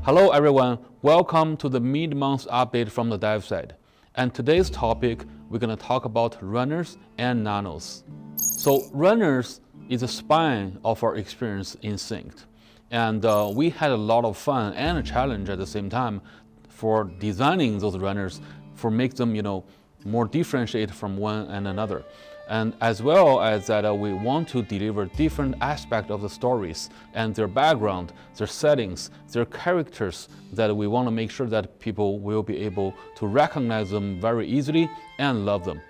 Hello everyone, welcome to the mid-month update from the dev side. And today's topic, we're going to talk about runners and nanos. So runners is the spine of our experience in SYNCED. And we had a lot of fun and a challenge at the same time for designing those runners, for make them, more differentiated from one and another. And as well as that we want to deliver different aspects of the stories and their background, their settings, their characters, that we want to make sure that people will be able to recognize them very easily and love them.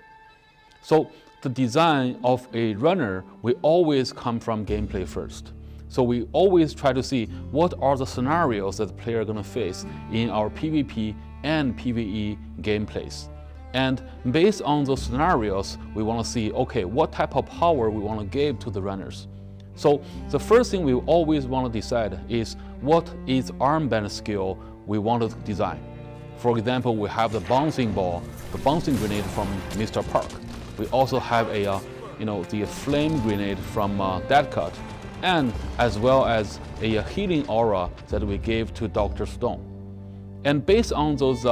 So the design of a runner will always come from gameplay first. So we always try to see what are the scenarios that the player are going to face in our PvP and PvE gameplays. And based on those scenarios, we want to see, okay, what type of power we want to give to the runners. So the first thing we always want to decide is what is armband skill we want to design. For example, we have the bouncing ball, the bouncing grenade from Mr. Park. We also have the flame grenade from Dead Cut, and as well as a healing aura that we gave to Dr. Stone. And based on those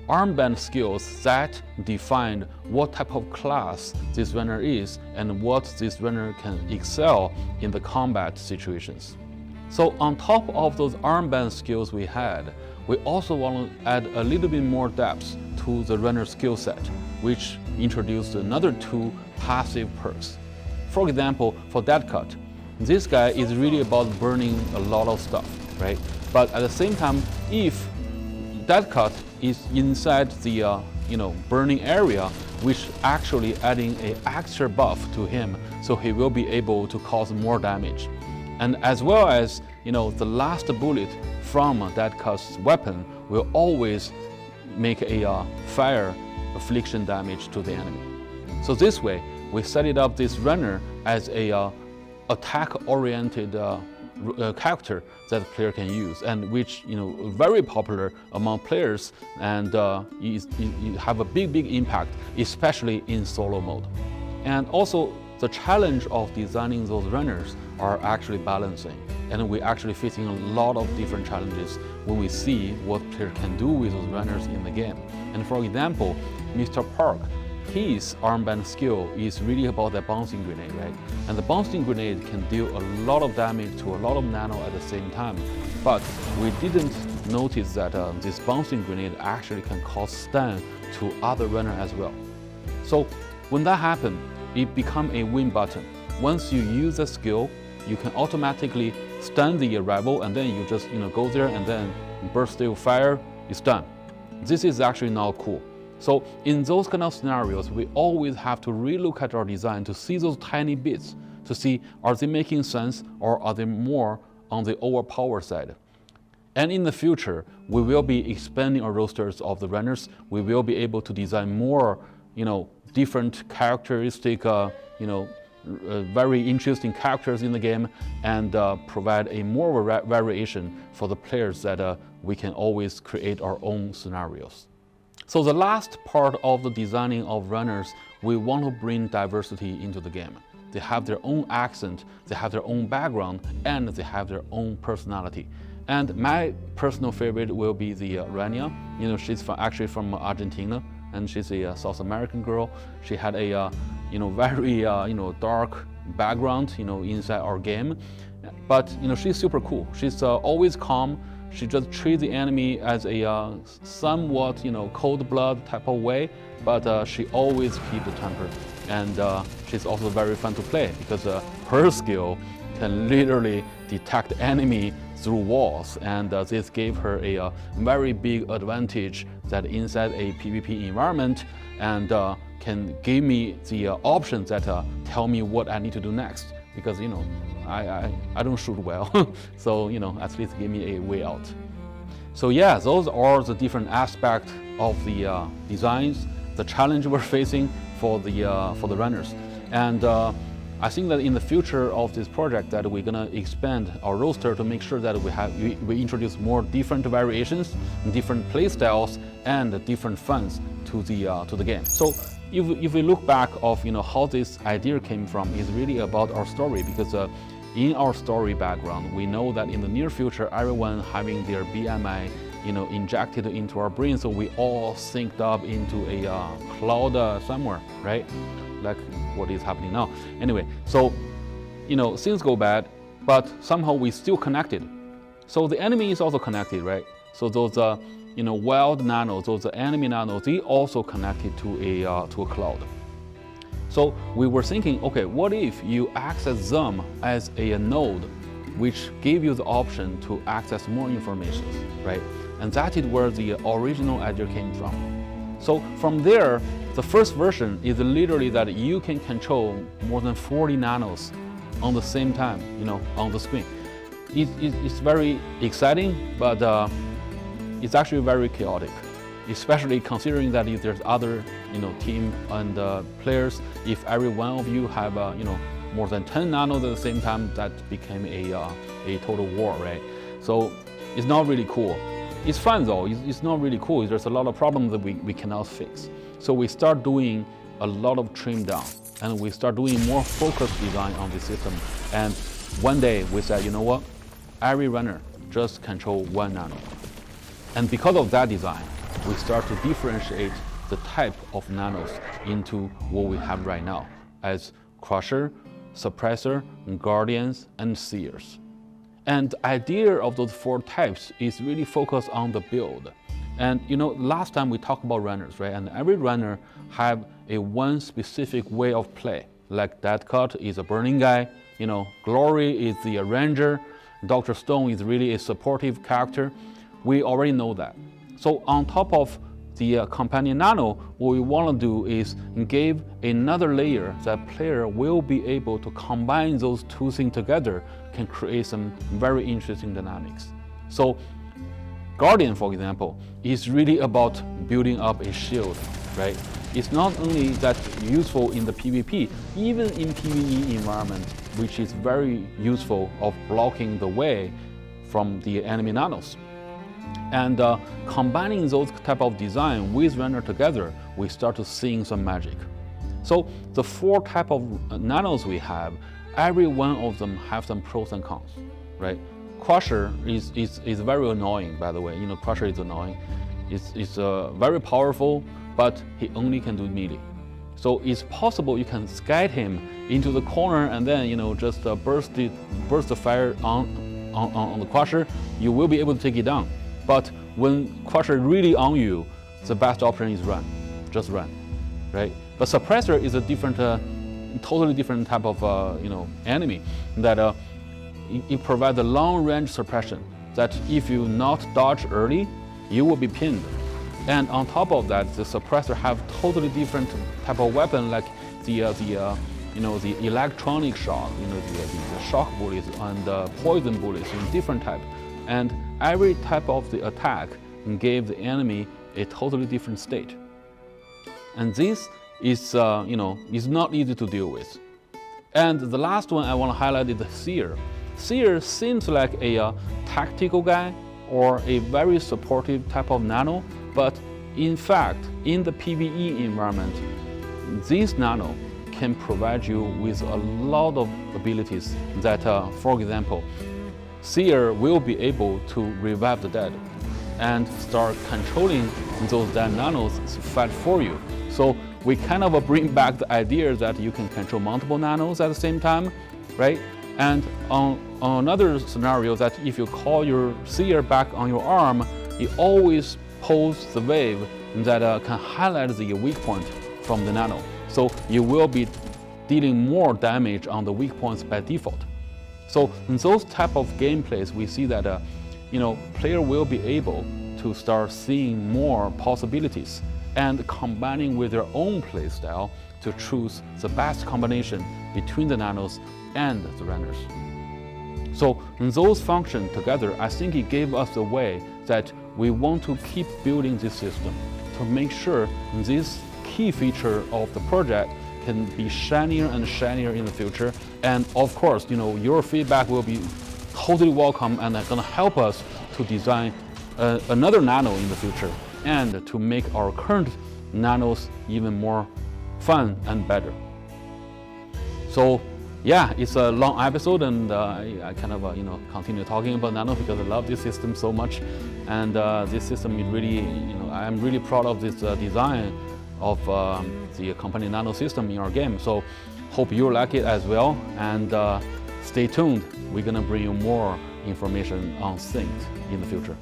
armband skills that define what type of class this runner is and what this runner can excel in the combat situations. So on top of those armband skills we had, we also want to add a little bit more depth to the runner skill set, which introduced another 2 passive perks. For example, for Dead Cut, this guy is really about burning a lot of stuff, right? But at the same time, if Dead Cut is inside the burning area, which actually adding an extra buff to him, so he will be able to cause more damage. And as well as the last bullet from Dead Cut's weapon will always make a fire affliction damage to the enemy. So this way, we set it up this runner as a attack-oriented character that the player can use, and which very popular among players, and have a big impact, especially in solo mode. And also the challenge of designing those runners are actually balancing, and we're actually facing a lot of different challenges when we see what player can do with those runners in the game. And for example, Mr. Park, his armband skill is really about that bouncing grenade, right? And the bouncing grenade can deal a lot of damage to a lot of nano at the same time. But we didn't notice that this bouncing grenade actually can cause stun to other runner as well. So when that happens, it becomes a win button. Once you use the skill, you can automatically stun the rival, and then you just go there and then burst their fire, you stun. This is actually not cool. So in those kind of scenarios, we always have to relook at our design to see those tiny bits, to see are they making sense or are they more on the overpower side. And in the future, we will be expanding our rosters of the runners. We will be able to design more, different characteristic, very interesting characters in the game, and provide a more variation for the players that we can always create our own scenarios. So the last part of the designing of runners, we want to bring diversity into the game. They have their own accent, they have their own background, and they have their own personality. And my personal favorite will be the Rania. She's actually from Argentina, and she's a South American girl. She had a very dark background inside our game, but she's super cool. She's always calm. She just treats the enemy as a somewhat, cold blood type of way, but she always keeps the temper. And she's also very fun to play because her skill can literally detect enemy through walls, and this gave her a very big advantage that inside a PvP environment, and can give me the options that tell me what I need to do next, because I don't shoot well, so at least give me a way out. So yeah, those are the different aspects of the designs, the challenge we're facing for the runners. And I think that in the future of this project that we're gonna expand our roster to make sure that we introduce more different variations, different play styles, and different funs to the game. So if we look back of how this idea came from, is really about our story, because in our story background, we know that in the near future, everyone having their BMI, injected into our brain, so we all synced up into a cloud somewhere, right? Like what is happening now. Anyway, so things go bad, but somehow we still connected. So the enemy is also connected, right? So those wild nanos, those enemy nanos, they also connected to a cloud. So we were thinking, okay, what if you access them as a node, which gave you the option to access more information, right? And that is where the original idea came from. So from there, the first version is literally that you can control more than 40 nanos on the same time, on the screen. It's very exciting, but it's actually very chaotic, especially considering that if there's other team and players, if every one of you have more than 10 nanos at the same time, that became a total war, right? So it's not really cool. It's fun though, it's not really cool. There's a lot of problems that we cannot fix. So we start doing a lot of trim down, and we start doing more focused design on the system. And one day we said, you know what? Every runner just control 1 nano. And because of that design, we start to differentiate the type of nanos into what we have right now as crusher, suppressor, guardians, and seers. And the idea of those 4 types is really focused on the build. And last time we talked about runners, right? And every runner have a one specific way of play. Like Dead Cut is a burning guy, Glory is the ranger, Dr. Stone is really a supportive character. We already know that. So on top of the companion nano, what we want to do is give another layer that player will be able to combine those 2 things together, can create some very interesting dynamics. So Guardian, for example, is really about building up a shield, right? It's not only that useful in the PvP, even in PvE environment, which is very useful of blocking the way from the enemy nanos. And combining those type of design with runner together, we start to seeing some magic. So the 4 type of nanos we have, every one of them have some pros and cons, right? Crusher is very annoying, by the way. Crusher is annoying. It's very powerful, but he only can do melee. So it's possible you can guide him into the corner and then just burst the fire on the crusher. You will be able to take it down. But when crusher really on you, the best option is run, just run, right? But suppressor is a different, totally different type of enemy that it provides a long-range suppression. That if you not dodge early, you will be pinned. And on top of that, the suppressor have totally different type of weapon, like the electronic shock, the shock bullets and the poison bullets in different type. And every type of the attack gave the enemy a totally different state. And this is, is not easy to deal with. And the last one I want to highlight is the seer. Seer seems like a tactical guy or a very supportive type of nano, but in fact, in the PvE environment, this nano can provide you with a lot of abilities that, for example, Seer will be able to revive the dead and start controlling those dead nanos to fight for you. So we kind of bring back the idea that you can control multiple nanos at the same time, right? And on another scenario, that if you call your Seer back on your arm, it always pulls the wave that can highlight the weak point from the nano. So you will be dealing more damage on the weak points by default. So in those type of gameplays, we see that player will be able to start seeing more possibilities and combining with their own play style to choose the best combination between the nanos and the runners. So those functions together, I think it gave us the way that we want to keep building this system to make sure this key feature of the project can be shinier and shinier in the future. And of course, your feedback will be totally welcome and gonna help us to design another nano in the future and to make our current nanos even more fun and better. So yeah, it's a long episode, and I kind of continue talking about Nano because I love this system so much, and this system is really, I'm really proud of this design of the company Nano system in our game. So hope you like it as well, and stay tuned. We're gonna bring you more information on SYNCED in the future.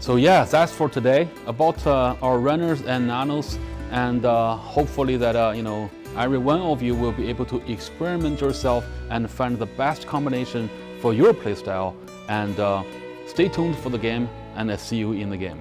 So yeah, that's for today about our runners and nanos, and hopefully that every one of you will be able to experiment yourself and find the best combination for your playstyle. And stay tuned for the game, and I see you in the game.